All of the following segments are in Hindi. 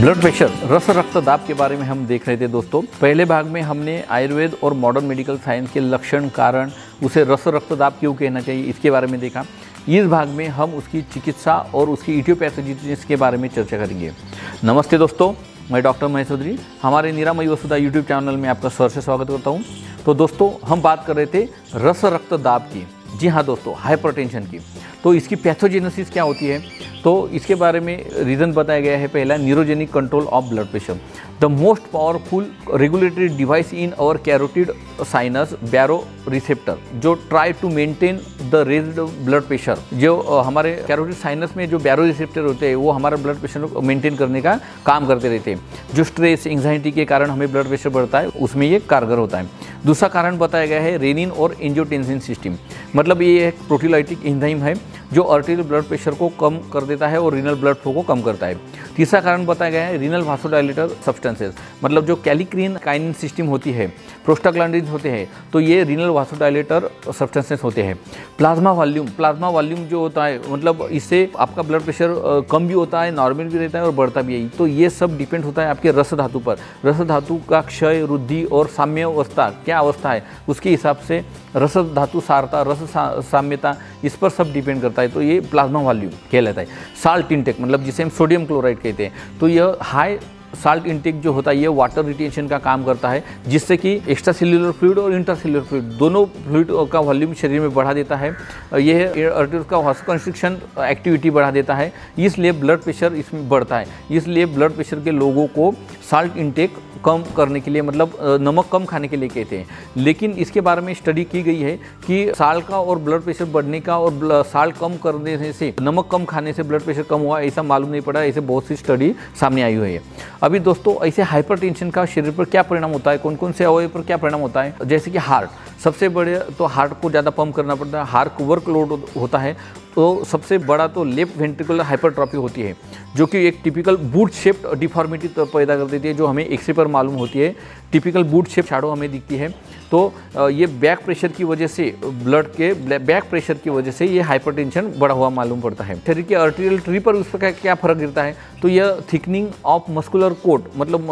ब्लड प्रेशर, रस रक्तदाब के बारे में हम देख रहे थे दोस्तों। पहले भाग में हमने आयुर्वेद और मॉडर्न मेडिकल साइंस के लक्षण, कारण, उसे रस रक्तदाब क्यों कहना चाहिए, इसके बारे में देखा। इस भाग में हम उसकी चिकित्सा और उसकी इटियोपैथोजेनेसिस के बारे में चर्चा करेंगे। नमस्ते दोस्तों, मैं डॉक्टर महेश चौधरी हमारे निरामयी वसुधा यूट्यूब चैनल में आपका सर से स्वागत करता हूँ। तो दोस्तों, हम बात कर रहे थे रस रक्तदाब की। जी हाँ दोस्तों, हाइपरटेंशन की। तो इसकी पैथोजेनेसिस क्या होती है, तो इसके बारे में रीज़न बताया गया है। पहला, neurogenic control of blood pressure. The most powerful regulatory device in our carotid sinus baroreceptor, जो try to maintain the raised blood pressure. जो हमारे कैरोटिड साइनस में जो बैरो रिसेप्टर होते हैं, वो हमारा ब्लड प्रेशर को मेंटेन करने का काम करते रहते हैं। जो स्ट्रेस, एंग्जाइटी के कारण हमें ब्लड प्रेशर बढ़ता है, उसमें ये कारगर होता है। दूसरा कारण बताया गया है रेनिन और एंजियोटेंसिन सिस्टम, मतलब ये एक प्रोटीलाइटिक एंजाइम है जो आर्टेरियल ब्लड प्रेशर को कम कर देता है और रीनल ब्लड फ्लो को कम करता है। तीसरा कारण बताया गया है रीनल वासोडाइलेटर सब्सटेंसेस, मतलब जो कैलिक्रीन काइनिन सिस्टम होती है, प्रोस्टाग्लैंडिन्स होते हैं, तो ये रीनल वासोडाइलेटर सब्सटेंसेस होते हैं। प्लाज्मा वॉल्यूम जो होता है, मतलब इससे आपका ब्लड प्रेशर कम भी होता है, नॉर्मल भी रहता है और बढ़ता भी है। तो ये सब डिपेंड होता है आपके रस धातु पर। रस धातु का क्षय, वृद्धि और साम्य अवस्था क्या अवस्था है, उसके हिसाब से रस धातु सारता, रस साम्यता, इस पर सब डिपेंड करता है। तो ये प्लाज्मा वॉल्यूम कहलाता है। साल्ट इंटेक, मतलब जिसे हम सोडियम क्लोराइड कहते हैं, तो यह हाई साल्ट इंटेक जो होता है, ये वाटर रिटेंशन का काम करता है, जिससे कि एक्स्ट्रा सेल्युलर फ्लूइड और इंटरसेल्युलर फ्लूइड दोनों फ्लूइड का वॉल्यूम शरीर में बढ़ा देता है। यह आर्टरीज का वासोकंस्ट्रिक्शन एक्टिविटी बढ़ा देता है, इसलिए ब्लड प्रेशर इसमें बढ़ता है। इसलिए ब्लड प्रेशर के लोगों को साल्ट इंटेक कम करने के लिए, मतलब नमक कम खाने के लिए कहते हैं। लेकिन इसके बारे में स्टडी की गई है कि साल्ट का और ब्लड प्रेशर बढ़ने का और साल्ट कम करने से, नमक कम खाने से ब्लड प्रेशर कम हुआ, ऐसा मालूम नहीं पड़ा। ऐसे बहुत सी स्टडी सामने आई हुई है। अभी दोस्तों, ऐसे हाइपरटेंशन का शरीर पर क्या परिणाम होता है, कौन कौन से अवयव पर क्या परिणाम होता है, जैसे कि हार्ट। सबसे बड़े तो हार्ट को ज़्यादा पंप करना पड़ता है, हार्ट को वर्कलोड होता है। तो सबसे बड़ा तो लेफ्ट वेंट्रिकुलर हाइपरट्रॉफी होती है, जो कि एक टिपिकल बूट शेप्ड डिफॉर्मिटी पैदा कर देती है, जो हमें एक्सरे पर मालूम होती है। टिपिकल बूट शेप शैडो हमें दिखती है। तो ये बैक प्रेशर की वजह से, ब्लड के बैक प्रेशर की वजह से ये हाइपरटेंशन बढ़ा हुआ मालूम पड़ता है। शरीर के आर्टेरियल ट्री पर उस पर क्या फर्क गिरता है, तो यह थिकनिंग ऑफ मस्कुलर कोट, मतलब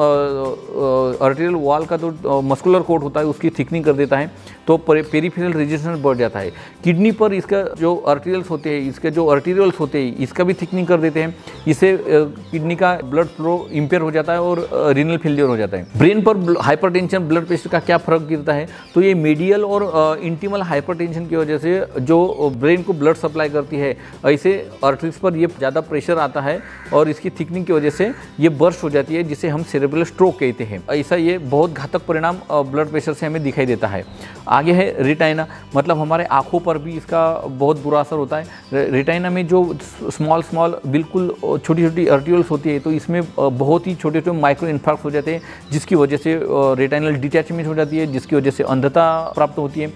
आर्टेरियल वॉल का जो मस्कुलर कोट होता है, उसकी थिकनिंग कर देता है। तो पेरिफेरल रेजिस्टेंस बढ़ जाता है। किडनी पर इसका जो आर्टेरियल्स होते हैं, इसके जो आर्टेरियल्स होते हैं, इसका भी थिकनिंग कर देते हैं। इससे किडनी का ब्लड फ्लो इम्पेयर हो जाता है और रीनल फेलियर हो जाता है। ब्रेन पर हाइपरटेंशन, ब्लड प्रेशर का क्या फर्क गिरता है, तो ये मीडियल और इंटीमल हाइपरटेंशन की वजह से जो ब्रेन को ब्लड सप्लाई करती है, ऐसे आर्टरीज पर ये ज़्यादा प्रेशर आता है और इसकी थिकनिंग की वजह से ये बर्स्ट हो जाती है, जिसे हम सेरेब्रल स्ट्रोक कहते हैं। ऐसा ये बहुत घातक परिणाम ब्लड प्रेशर से हमें दिखाई देता है। आगे है रेटाइना, मतलब हमारे आँखों पर भी इसका बहुत बुरा असर होता है। रेटाइना में जो स्मॉल बिल्कुल छोटी छोटी आर्टिकल्स होती है, तो इसमें बहुत ही छोटे छोटे माइक्रो इन्फार्क्ट हो जाते हैं, जिसकी वजह से रेटाइनल डिटैचमेंट हो जाती है, जिसकी वजह से अंधता प्राप्त होती है।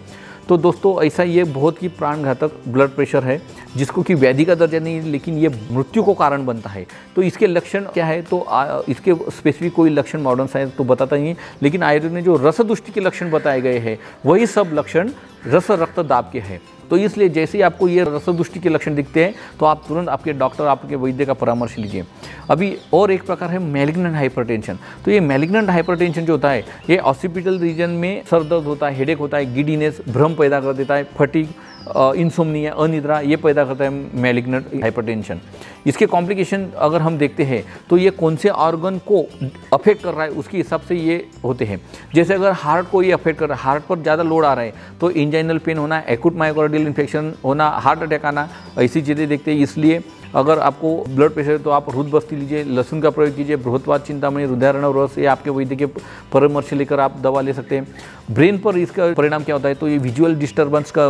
तो दोस्तों, ऐसा ये बहुत ही प्राणघातक ब्लड प्रेशर है, जिसको कि व्याधि का दर्जा नहीं, लेकिन ये मृत्यु को कारण बनता है। तो इसके लक्षण क्या है, तो इसके स्पेसिफिक कोई लक्षण मॉडर्न साइंस तो बताता नहीं है, लेकिन आयुर्वेद ने जो रसदुष्टि के लक्षण बताए गए हैं, वही सब लक्षण रस रक्तदाब के हैं। तो इसलिए जैसे ही आपको ये रसदुष्टि के लक्षण दिखते हैं, तो आप तुरंत आपके डॉक्टर, आपके वैद्य का परामर्श लीजिए। अभी और एक प्रकार है मैलिग्नेंट हाइपरटेंशन। तो ये मैलिग्नेंट हाइपरटेंशन जो होता है, ये ऑक्सीपिटल रीजन में सर दर्द होता है, हेडेक होता है, गिडीनेस, भ्रम पैदा कर देता है, फटीग, इंसोम्निया, अनिद्रा, ये पैदा करता है मैलिग्नेंट हाइपरटेंशन। इसके कॉम्प्लिकेशन अगर हम देखते हैं, तो ये कौन से ऑर्गन को अफेक्ट कर रहा है, उसके हिसाब से ये होते हैं। जैसे अगर हार्ट को ये अफेक्ट कर रहा है, हार्ट पर ज़्यादा लोड आ रहा है, तो इंजाइनल पेन होना, एक्यूट मायोकार्डियल इन्फेक्शन होना, हार्ट अटैक आना, ऐसी चीज़ें देखते हैं। इसलिए अगर आपको ब्लड प्रेशर है, तो आप रुद्र बस्ती लीजिए, लहसुन का प्रयोग कीजिए, बृहत्वाद चिंतामणि, हृदयार्णव रस, ये आपके वैद्य के परामर्श लेकर आप दवा ले सकते हैं। ब्रेन पर इसका परिणाम क्या होता है, तो ये विजुअल डिस्टर्बेंस का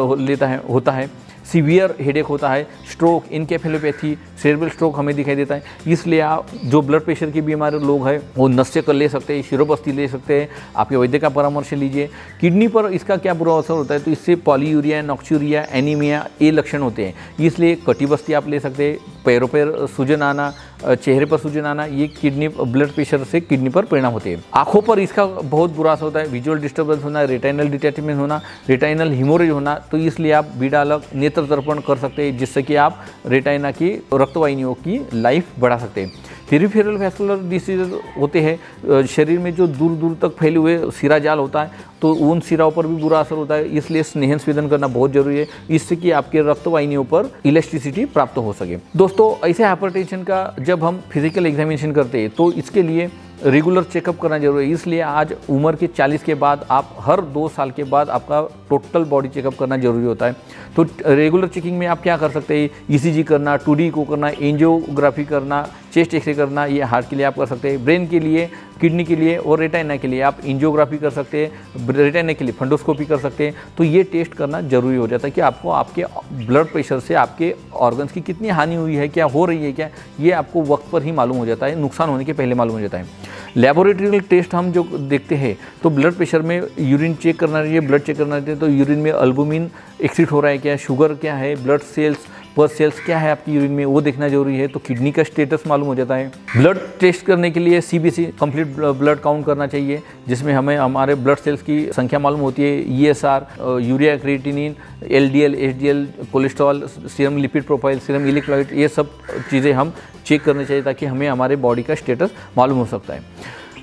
होता है, सीवियर हेडेक होता है, स्ट्रोक, इनकेफेलोपैथी, सेरेब्रल स्ट्रोक हमें दिखाई देता है। इसलिए आप जो ब्लड प्रेशर की बीमारी लोग हैं, वो नस्य कर ले सकते हैं, शिरोबस्ती ले सकते हैं, आपके वैद्य का परामर्श लीजिए। किडनी पर इसका क्या बुरा असर होता है, तो इससे पॉलीयूरिया, नॉक्चूरिया, एनीमिया, ये लक्षण होते हैं। इसलिए कटिबस्ती आप ले सकते हैं। पैरों पर सूजन आना, चेहरे पर सूजन आना, ये किडनी ब्लड प्रेशर से किडनी पर परिणाम होते हैं। आंखों पर इसका बहुत बुरा असर होता है, विजुअल डिस्टर्बेंस होना, रेटाइनल डिटैचमेंट होना, रेटाइनल हिमोरेज होना। तो इसलिए आप बीडालक, नेत्र तर्पण कर सकते हैं, जिससे कि आप रेटाइना की रक्तवाहिनियों की लाइफ बढ़ा सकते हैं। पेरिफेरल वैस्कुलर डिसीज होते हैं, शरीर में जो दूर दूर तक फैले हुए सिरा जाल होता है, तो उन सिराओं पर भी बुरा असर होता है। इसलिए स्नेहन स्वेदन करना बहुत जरूरी है, इससे कि आपके रक्त वाहिनियों पर इलास्टिसिटी प्राप्त हो सके। दोस्तों, ऐसे हाइपरटेंशन का जब हम फिजिकल एग्जामिनेशन करते हैं तो इसके लिए रेगुलर चेकअप करना जरूरी है। इसलिए आज उम्र के 40 के बाद आप हर 2 साल के बाद आपका टोटल बॉडी चेकअप करना जरूरी होता है। तो रेगुलर चेकिंग में आप क्या कर सकते हैं, ईसीजी करना, 2D को करना, एंजियोग्राफी करना, चेस्ट एक्सरे करना, ये हार्ट के लिए आप कर सकते हैं। ब्रेन के लिए, किडनी के लिए और रेटाइना के लिए आप एंजियोग्राफी कर सकते हैं, रेटाइना के लिए फंडोस्कोपी कर सकते हैं। तो ये टेस्ट करना जरूरी हो जाता है कि आपको आपके ब्लड प्रेशर से आपके ऑर्गन्स की कितनी हानि हुई है, क्या हो रही है, क्या ये आपको वक्त पर ही मालूम हो जाता है, नुकसान होने के पहले मालूम हो जाता है। लेबोरेटरी टेस्ट हम जो देखते हैं तो ब्लड प्रेशर में यूरिन चेक करना चाहिए, ब्लड चेक करना चाहिए, तो यूरिन में अल्बुमिन एक्सिट हो रहा है क्या, शुगर क्या है, ब्लड सेल्स, पस सेल्स क्या है आपकी यूरिन में, वो देखना जरूरी है। तो किडनी का स्टेटस मालूम हो जाता है। ब्लड टेस्ट करने के लिए CBC कंप्लीट ब्लड काउंट करना चाहिए, जिसमें हमें हमारे ब्लड सेल्स की संख्या मालूम होती है, ESR, urea creatinine, LDL, HDL, cholesterol, serum lipid profile, serum electrolyte, ये सब चीज़ें हम चेक करनी चाहिए ताकि हमें हमारे बॉडी का स्टेटस मालूम हो सकता है।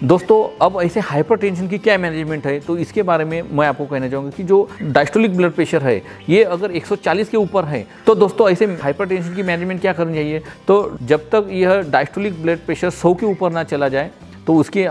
दोस्तों, अब ऐसे हाइपरटेंशन की क्या मैनेजमेंट है, तो इसके बारे में मैं आपको कहना चाहूँगा कि जो डायस्टोलिक ब्लड प्रेशर है ये अगर 140 के ऊपर है तो दोस्तों ऐसे हाइपरटेंशन की मैनेजमेंट क्या करनी चाहिए। तो जब तक यह डायस्टोलिक ब्लड प्रेशर 100 के ऊपर ना चला जाए तो उसकी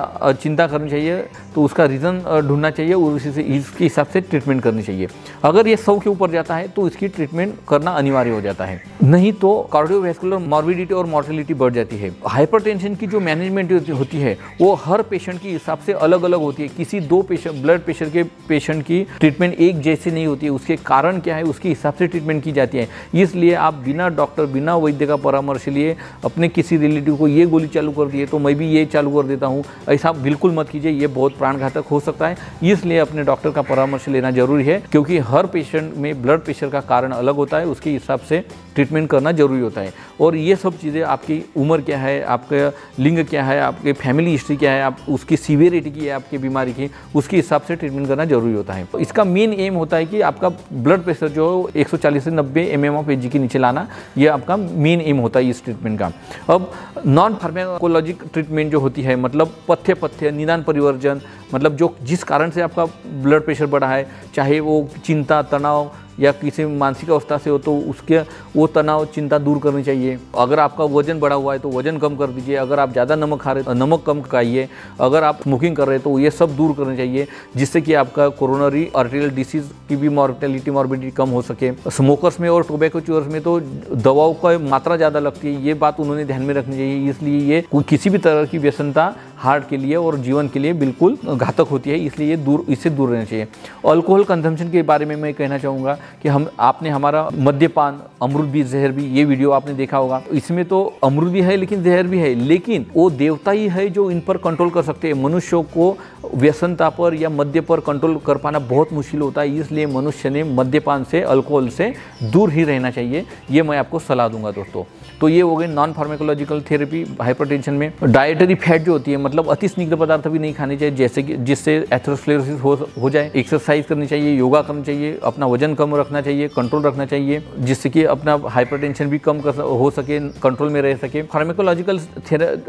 चिंता करनी चाहिए, तो उसका रीज़न ढूंढना चाहिए और उसी से इसके हिसाब से ट्रीटमेंट करनी चाहिए। अगर ये 100 के ऊपर जाता है तो इसकी ट्रीटमेंट करना अनिवार्य हो जाता है, नहीं तो कार्डियोवैस्कुलर मॉर्बिडिटी और मॉर्टेलिटी बढ़ जाती है। हाइपरटेंशन की जो मैनेजमेंट होती है वो हर पेशेंट के हिसाब से अलग अलग होती है। किसी दो ब्लड प्रेशर के पेशेंट की ट्रीटमेंट एक जैसी नहीं होती है, उसके कारण क्या है उसके हिसाब से ट्रीटमेंट की जाती है। इसलिए आप बिना डॉक्टर, बिना वैद्य का परामर्श लिए अपने किसी रिलेटिव को ये गोली चालू कर दी है तो मैं भी ये चालू कर देता हूँ, ऐसा बिल्कुल मत कीजिए, ये बहुत प्राणघातक हो सकता है। इसलिए अपने डॉक्टर का परामर्श लेना जरूरी है, क्योंकि हर पेशेंट में ब्लड प्रेशर का कारण अलग होता है, उसके हिसाब से ट्रीटमेंट करना जरूरी होता है। और ये सब चीज़ें, आपकी उम्र क्या है, आपका लिंग क्या है, आपके फैमिली हिस्ट्री क्या है, आप उसकी सीवियरिटी की है आपकी बीमारी की, उसके हिसाब से ट्रीटमेंट करना जरूरी होता है। इसका मेन एम होता है कि आपका ब्लड प्रेशर जो 140 से 90 mm/Hg के नीचे लाना, ये आपका मेन एम होता है इस ट्रीटमेंट का। अब नॉन फार्माकोलॉजिक ट्रीटमेंट जो होती है, मतलब पथ्य निदान परिवर्जन, मतलब जो जिस कारण से आपका ब्लड प्रेशर बढ़ा है, चाहे वो चिंता, तनाव या किसी मानसिक अवस्था से हो, तो उसके वो तनाव, चिंता दूर करनी चाहिए। अगर आपका वजन बढ़ा हुआ है तो वजन कम कर दीजिए। अगर आप ज़्यादा नमक खा रहे हैं तो नमक कम खाइए। अगर आप स्मोकिंग कर रहे हैं तो ये सब दूर करना चाहिए, जिससे कि आपका कोरोनरी आर्टेरियल डिसीज़ की भी मॉर्बिडिटी कम हो सके। स्मोकर्स में और टोबैको च्यूअर्स में तो दवाओं का मात्रा ज़्यादा लगती है, ये बात उन्होंने ध्यान में रखनी चाहिए। इसलिए ये किसी भी तरह की व्यसनता हार्ट के लिए और जीवन के लिए बिल्कुल घातक होती है, इसलिए इससे दूर रहना चाहिए। अल्कोहल कंजम्पशन के बारे में मैं कहना चाहूँगा कि आपने हमारा मद्यपान, अमृत भी जहर भी, ये वीडियो आपने देखा होगा। इसमें तो अमृत भी है लेकिन जहर भी है, लेकिन वो देवता ही है जो इन पर कंट्रोल कर सकते हैं। मनुष्यों को व्यसनता पर या मद्य पर कंट्रोल कर पाना बहुत मुश्किल होता है, इसलिए मनुष्य ने मद्यपान से, अल्कोहल से दूर ही रहना चाहिए, ये मैं आपको सलाह दूंगा दोस्तों। तो ये हो गए नॉन फार्माकोलॉजिकल थेरेपी हाइपरटेंशन में। डाइटरी फैट जो होती है, मतलब अति स्निग्ध पदार्थ भी नहीं खाने चाहिए, जैसे कि जिससे एथेरोस्क्लेरोसिस हो जाए। एक्सरसाइज करनी चाहिए, योगा करना चाहिए, अपना वजन कम रखना चाहिए, कंट्रोल रखना चाहिए, जिससे कि अपना हाइपरटेंशन भी कम हो सके, कंट्रोल में रह सके। फार्माकोलॉजिकल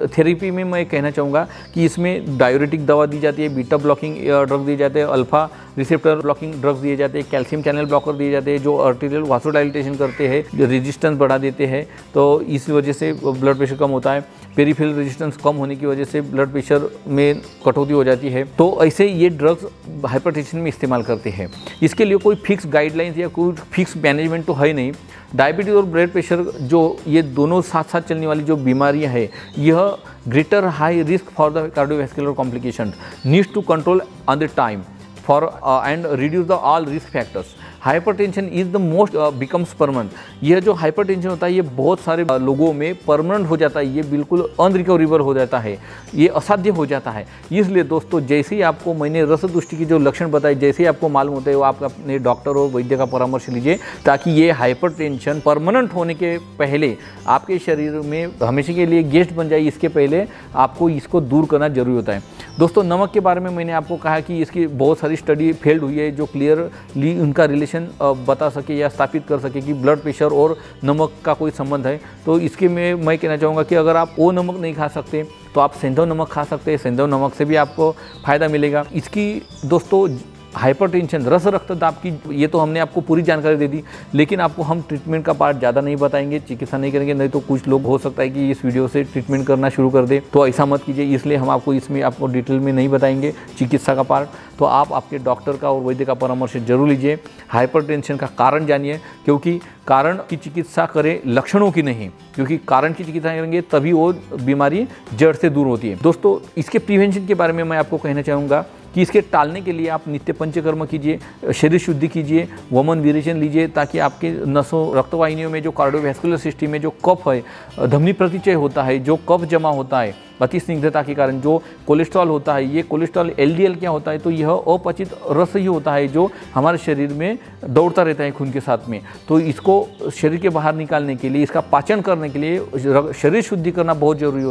थेरेपी में मैं कहना चाहूँगा कि इसमें डाययूरेटिक दवा दी जाती है, बीटा ब्लॉकिंग ड्रग दिए जाते हैं, अल्फा रिसेप्टर ब्लॉकिंग ड्रग्स दिए जाते हैं, कैल्शियम चैनल ब्लॉकर दिए जाते हैं जो आर्टेरियल वासोडाइलेटेशन करते हैं, जो रेजिस्टेंस बढ़ा देते हैं, तो इस वजह से ब्लड प्रेशर कम होता है। पेरिफेरल रेजिस्टेंस कम होने की वजह से ब्लड प्रेशर में कटौती हो जाती है। तो ऐसे ये ड्रग्स हाइपरटेंशन में इस्तेमाल करते हैं। इसके लिए कोई फिक्स गाइडलाइंस या कोई फिक्स मैनेजमेंट तो है नहीं। डायबिटीज़ और ब्लड प्रेशर जो ये दोनों साथ साथ चलने वाली जो बीमारियां हैं, यह greater high risk for the cardiovascular complication needs to control on the time for and reduce the all risk factors. Hypertension is the most becomes permanent. यह जो हाइपरटेंशन होता है ये बहुत सारे लोगों में परमानेंट हो जाता है, ये बिल्कुल अनरिकवरेबल हो जाता है, ये असाध्य हो जाता है। इसलिए दोस्तों, जैसे ही आपको मैंने रसदुष्टि की जो लक्षण बताए, जैसे ही आपको मालूम होता है, वो आप अपने डॉक्टर और वैद्य का परामर्श लीजिए, ताकि ये हाइपरटेंशन परमानेंट होने के पहले आपके शरीर में हमेशा के लिए गेस्ट बन जाए, इसके पहले आपको इसको दूर करना जरूरी होता है। दोस्तों, नमक के बारे में मैंने आपको कहा कि इसकी बहुत सारी स्टडी फेल्ड हुई है, जो क्लियरली उनका रिलेशन रिलेशन बता सके या स्थापित कर सके कि ब्लड प्रेशर और नमक का कोई संबंध है, तो इसके में मैं कहना चाहूँगा कि अगर आप वो नमक नहीं खा सकते तो आप सेंधव नमक खा सकते हैं। सेंधव नमक से भी आपको फ़ायदा मिलेगा। इसकी दोस्तों हाइपरटेंशन, रस रक्तदाब की, ये तो हमने आपको पूरी जानकारी दे दी, लेकिन आपको हम ट्रीटमेंट का पार्ट ज़्यादा नहीं बताएंगे, चिकित्सा नहीं करेंगे। नहीं तो कुछ लोग हो सकता है कि इस वीडियो से ट्रीटमेंट करना शुरू कर दे, तो ऐसा मत कीजिए। इसलिए हम आपको इसमें आपको डिटेल में नहीं बताएंगे चिकित्सा का पार्ट। तो आप आपके डॉक्टर का और वैद्य का परामर्श जरूर लीजिए। हाइपरटेंशन का कारण जानिए, क्योंकि कारण की चिकित्सा करें, लक्षणों की नहीं, क्योंकि कारण की चिकित्सा करेंगे तभी वो बीमारी जड़ से दूर होती है। दोस्तों, इसके प्रिवेंशन के बारे में मैं आपको कहना चाहूँगा कि इसके टालने के लिए आप नित्य पंचकर्म कीजिए, शरीर शुद्धि कीजिए, वमन विरेचन लीजिए, ताकि आपके नसों, रक्तवाहिनियों में जो कार्डियोवैस्कुलर सिस्टम में जो कफ है, धमनी प्रतिचय होता है, जो कफ जमा होता है अति स्निग्धता के कारण, जो कोलेस्ट्रॉल होता है, ये कोलेस्ट्रॉल LDL क्या होता है, तो यह अपचित रस ही होता है जो हमारे शरीर में दौड़ता रहता है खून के साथ में। तो इसको शरीर के बाहर निकालने के लिए, इसका पाचन करने के लिए शरीर शुद्धि करना बहुत जरूरी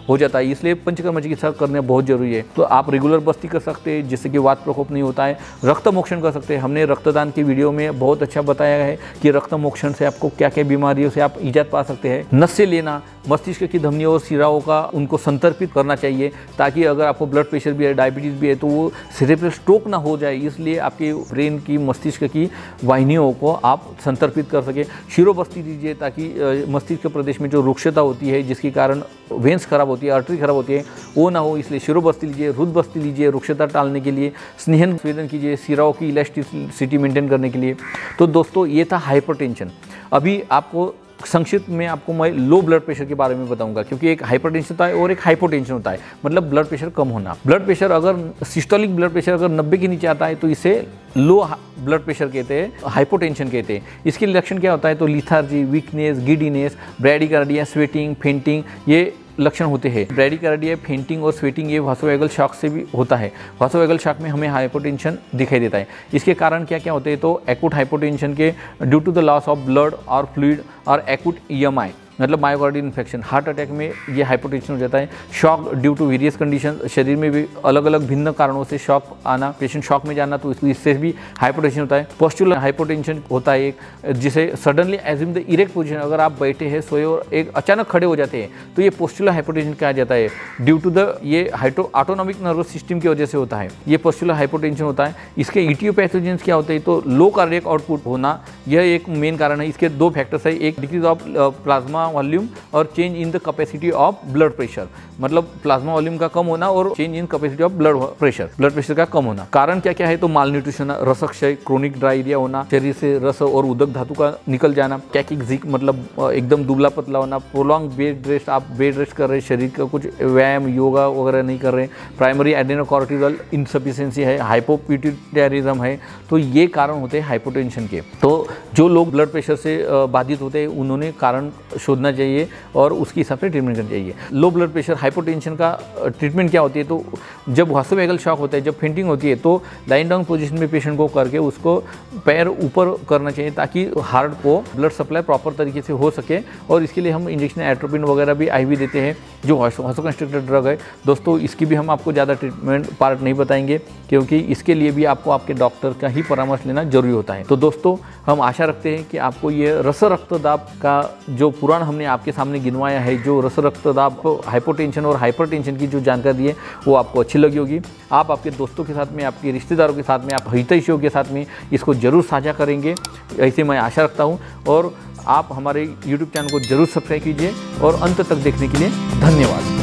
हो जाता है। इसलिए पंचकर्म चिकित्सा करना बहुत जरूरी है। तो आप रेगुलर बस्ती कर सकते हैं, जिससे कि वात प्रकोप नहीं होता है। रक्त मोक्षण कर सकते हैं। हमने रक्तदान की वीडियो में बहुत अच्छा बताया है कि रक्त मोक्षण से आपको क्या क्या बीमारियों से आप इजाद पा सकते हैं। नस से लेना, मस्तिष्क की धमनियों और सिराओं का उनको संतर्पित करना चाहिए, ताकि अगर आपको ब्लड प्रेशर भी है, डायबिटीज़ भी है, तो वो सेरेब्रल स्ट्रोक ना हो जाए। इसलिए आपके ब्रेन की, मस्तिष्क की वाहिनियों को आप संतर्पित कर सके। शिरोबस्ती दीजिए, ताकि मस्तिष्क प्रदेश में जो रुक्षता होती है, जिसके कारण वेंस खराब होती है, आर्टरी खराब होती है, वो ना हो, इसलिए शिरोबस्ती लीजिए, रुद्रबस्ती लीजिए रुक्षता टालने के लिए। स्नेहन स्वेदन कीजिए सिराओं की इलास्टिसिटी मेंटेन करने के लिए। तो दोस्तों, ये था हाइपरटेंशन। अभी आपको संक्षिप्त में आपको मैं लो ब्लड प्रेशर के बारे में बताऊंगा, क्योंकि एक हाइपरटेंशन होता है और एक हाइपोटेंशन होता है, मतलब ब्लड प्रेशर कम होना। ब्लड प्रेशर अगर सिस्टोलिक ब्लड प्रेशर अगर 90 के नीचे आता है तो इसे लो ब्लड प्रेशर कहते हैं, हाइपोटेंशन कहते हैं। इसके लक्षण क्या होता है, तो lethargy, weakness, giddiness, bradycardia, sweating, fainting, ये लक्षण होते हैं। ब्रैडीकार्डिया, फेंटिंग और स्वेटिंग ये वासोवैगल शॉक से भी होता है। वासोवैगल शॉक में हमें हाइपोटेंशन दिखाई देता है। इसके कारण क्या क्या होते हैं, तो एक्यूट हाइपोटेंशन के due to the loss of blood और फ्लूइड और एक्यूट EMI, मतलब मायोकार्डियल इन्फेक्शन, हार्ट अटैक में ये हाइपोटेंशन हो जाता है। Shock due to various condition, शरीर में भी अलग अलग भिन्न कारणों से शॉक आना, पेशेंट शॉक में जाना, तो इससे भी हाइपोटेंशन होता है। पोस्चुलर हाइपोटेंशन होता है एक, जिसे suddenly assume the erect position, अगर आप बैठे हैं, सोए और एक अचानक खड़े हो जाते हैं, तो ये पोस्चुलर हाइपोटेंशन कहा जाता है। ड्यू टू द ये ऑटोनॉमिक नर्वस सिस्टम की वजह से होता है, ये पोस्चुलर हाइपोटेंशन होता है। इसके इटियोपैथोजेंस क्या होते हैं, तो लो कार्डियक आउटपुट होना, यह एक मेन कारण है। इसके दो फैक्टर्स है, एक डिक्रीज ऑफ प्लाज्मा वॉल्यूम और change in the capacity of blood pressure, मतलब प्लाज्मा वॉल्यूम का कम होना और change in capacity of blood pressure का कम होना। कारण क्या क्या है, तो मालन्यूट्रिशन, रसक्षय, क्रोनिक डायरिया होना, शरीर से रस और उदक धातु का निकल जाना, कैकिक, मतलब एकदम दुबला पतला होना, प्रोलॉन्ग बेड रेस्ट, आप बेड रेस्ट कर रहे हैं, शरीर का कुछ व्यायाम, योगा वगैरह नहीं कर रहे, प्राइमरी एडेनोकॉर्टिकल इनसफिशिएंसी है, हाइपोपिट्यूटरिज्म है, तो ये कारण होते हैं हाइपोटेंशन के। तो जो लोग ब्लड प्रेशर से बाधित होते हैं, उन्होंने कारण शोधना चाहिए और उसके हिसाब से ट्रीटमेंट करनी चाहिए। लो ब्लड प्रेशर हाइपोटेंशन का ट्रीटमेंट क्या होती है, तो जब वासोवैगल शॉक होता है, जब फेंटिंग होती है, तो लाइन डाउन पोजीशन में पेशेंट को करके उसको पैर ऊपर करना चाहिए, ताकि हार्ट को ब्लड सप्लाई प्रॉपर तरीके से हो सके। और इसके लिए हम इंजेक्शन एट्रोपिन वगैरह भी IV देते हैं, जो वासोकंस्ट्रिक्टर ड्रग है। दोस्तों, इसकी भी हम आपको ज़्यादा ट्रीटमेंट पार्ट नहीं बताएंगे, क्योंकि इसके लिए भी आपको आपके डॉक्टर का ही परामर्श लेना जरूरी होता है। तो दोस्तों, हम आशा रखते हैं कि आपको ये रस रक्तदाब का जो पुराण हमने आपके सामने गिनवाया है, जो रस रक्तदाब, हाइपोटेंशन और हाइपरटेंशन की जो जानकारी है, वो आपको अच्छी लगी होगी। आप आपके दोस्तों के साथ में, आपके रिश्तेदारों के साथ में, आप हितैषियों के साथ में इसको जरूर साझा करेंगे, ऐसे मैं आशा रखता हूँ। और आप हमारे YouTube चैनल को जरूर सब्सक्राइब कीजिए और अंत तक देखने के लिए धन्यवाद।